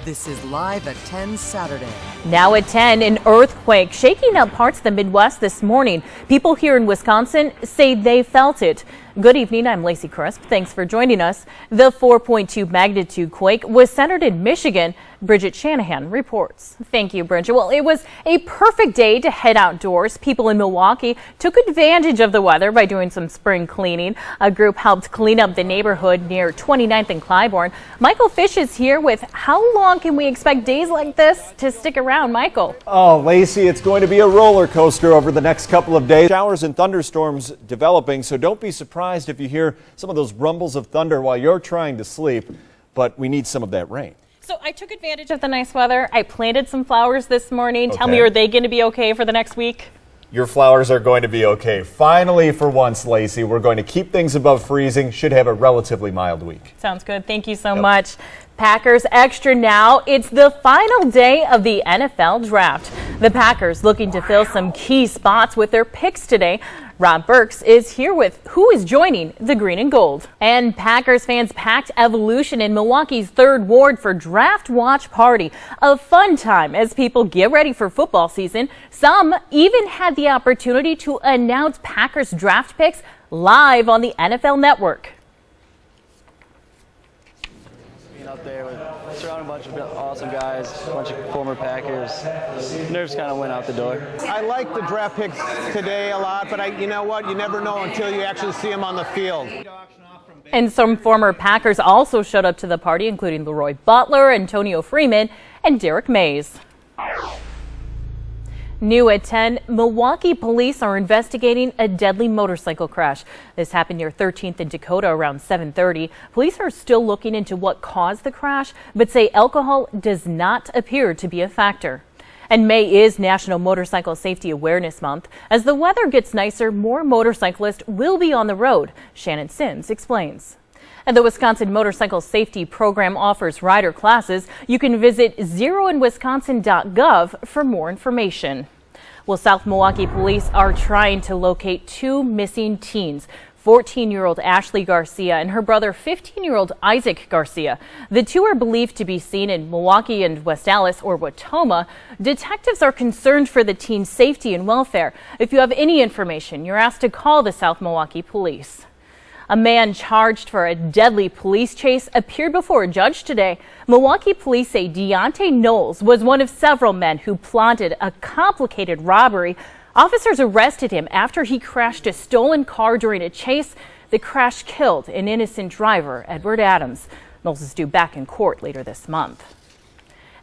This is Live at 10 Saturday. Now at 10, an earthquake shaking up parts of the Midwest this morning. People here in Wisconsin say they felt it. Good evening, I'm Lacey. Thanks for joining us. The 4.2 magnitude quake was centered in Michigan. Bridget Shanahan reports. Thank you, Bridget. Well, it was a perfect day to head outdoors. People in Milwaukee took advantage of the weather by doing some spring cleaning. A group helped clean up the neighborhood near 29th and Clybourne. Michael Fish is here with how long can we expect days like this to stick around, Michael? Oh, Lacey, it's going to be a roller coaster over the next couple of days. Showers and thunderstorms developing, so don't be surprised if you hear some of those rumbles of thunder while you're trying to sleep, but we need some of that rain. So I took advantage of the nice weather. I planted some flowers this morning. Okay. Tell me, are they going to be okay for the next week? Your flowers are going to be okay. Finally, for once, Lacey, we're going to keep things above freezing. Should have a relatively mild week. Sounds good. Thank you so much. Packers Extra now. It's the final day of the NFL draft. The Packers looking to fill some key spots with their picks today. Rob Burks is here with who is joining the green and gold. And Packers fans packed Evolution in Milwaukee's 3rd Ward for Draft Watch Party. A fun time as people get ready for football season. Some even had the opportunity to announce Packers draft picks live on the NFL Network. Up there with surrounding a bunch of awesome guys, a bunch of former Packers. Nerves kind of went out the door. I like the draft picks today a lot, but you know what? You never know until you actually see them on the field. And some former Packers also showed up to the party, including Leroy Butler, Antonio Freeman, and Derek Mays. New at 10, Milwaukee police are investigating a deadly motorcycle crash. This happened near 13th and Dakota around 7:30. Police are still looking into what caused the crash, but say alcohol does not appear to be a factor. And May is National Motorcycle Safety Awareness Month. As the weather gets nicer, more motorcyclists will be on the road. Shannon Sims explains. And the Wisconsin Motorcycle Safety Program offers rider classes. You can visit zeroinwisconsin.gov for more information. Well, South Milwaukee police are trying to locate 2 missing teens. 14-year-old Ashley Garcia and her brother 15-year-old Isaac Garcia. The 2 are believed to be seen in Milwaukee and West Allis or Watoma. Detectives are concerned for the teens' safety and welfare. If you have any information, you're asked to call the South Milwaukee Police. A man charged for a deadly police chase appeared before a judge today. Milwaukee police say Deontay Knowles was one of several men who plotted a complicated robbery. Officers arrested him after he crashed a stolen car during a chase. The crash killed an innocent driver, Edward Adams. Knowles is due back in court later this month.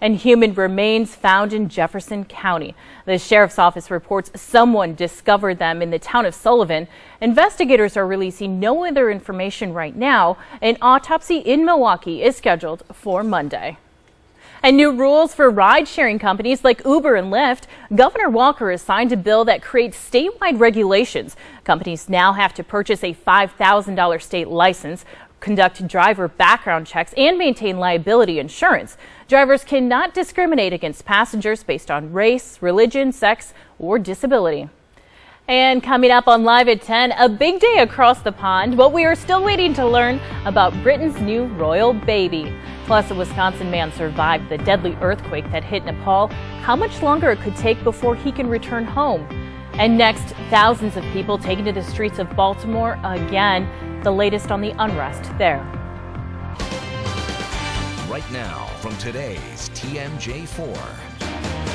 And human remains found in Jefferson County. The sheriff's office reports someone discovered them in the town of Sullivan. Investigators are releasing no other information right now. An autopsy in Milwaukee is scheduled for Monday. And new rules for ride-sharing companies like Uber and Lyft. Governor Walker has signed a bill that creates statewide regulations. Companies now have to purchase a $5,000 state license, conduct driver background checks, and maintain liability insurance. Drivers cannot discriminate against passengers based on race, religion, sex, or disability. And coming up on Live at 10, a big day across the pond, but we are still waiting to learn about Britain's new royal baby. Plus, a Wisconsin man survived the deadly earthquake that hit Nepal. How much longer it could take before he can return home? And next, thousands of people taken to the streets of Baltimore again. The latest on the unrest there. Right now, from today's TMJ4.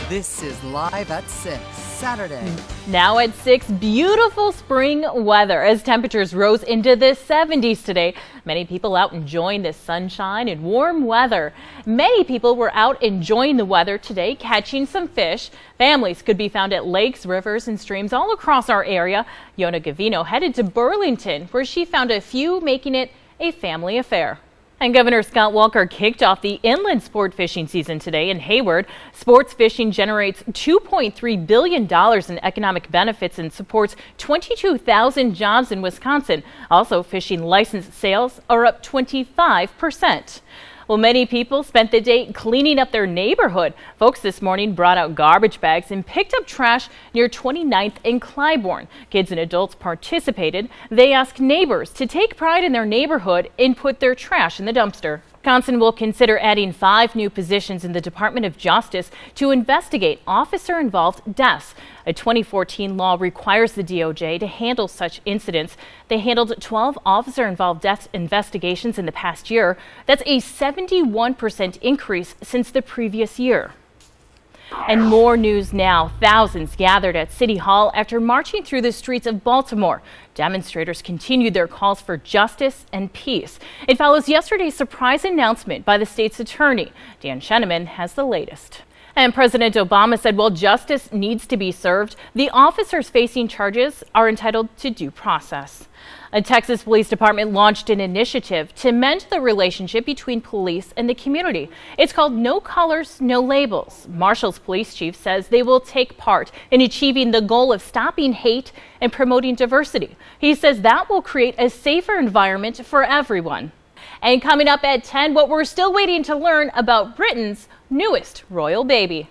This is Live at 6, Saturday. Now at 6, beautiful spring weather as temperatures rose into the 70s today. Many people out enjoying the sunshine and warm weather. Many people were out enjoying the weather today, catching some fish. Families could be found at lakes, rivers, and streams all across our area. Yona Gavino headed to Burlington, where she found a few, making it a family affair. And Governor Scott Walker kicked off the inland sport fishing season today in Hayward. Sports fishing generates $2.3 billion in economic benefits and supports 22,000 jobs in Wisconsin. Also, fishing license sales are up 25%. Well, many people spent the day cleaning up their neighborhood. Folks this morning brought out garbage bags and picked up trash near 29th and Clybourne. Kids and adults participated. They asked neighbors to take pride in their neighborhood and put their trash in the dumpster. Wisconsin will consider adding 5 new positions in the Department of Justice to investigate officer-involved deaths. A 2014 law requires the DOJ to handle such incidents. They handled 12 officer-involved death investigations in the past year. That's a 71% increase since the previous year. And more news now. Thousands gathered at City Hall after marching through the streets of Baltimore. Demonstrators continued their calls for justice and peace. It follows yesterday's surprise announcement by the state's attorney. Dan Scheneman has the latest. And President Obama said while justice needs to be served, the officers facing charges are entitled to due process. A Texas Police Department launched an initiative to mend the relationship between police and the community. It's called No Colors, No Labels. Marshall's police chief says they will take part in achieving the goal of stopping hate and promoting diversity. He says that will create a safer environment for everyone. And coming up at 10, what we're still waiting to learn about Britain's newest royal baby.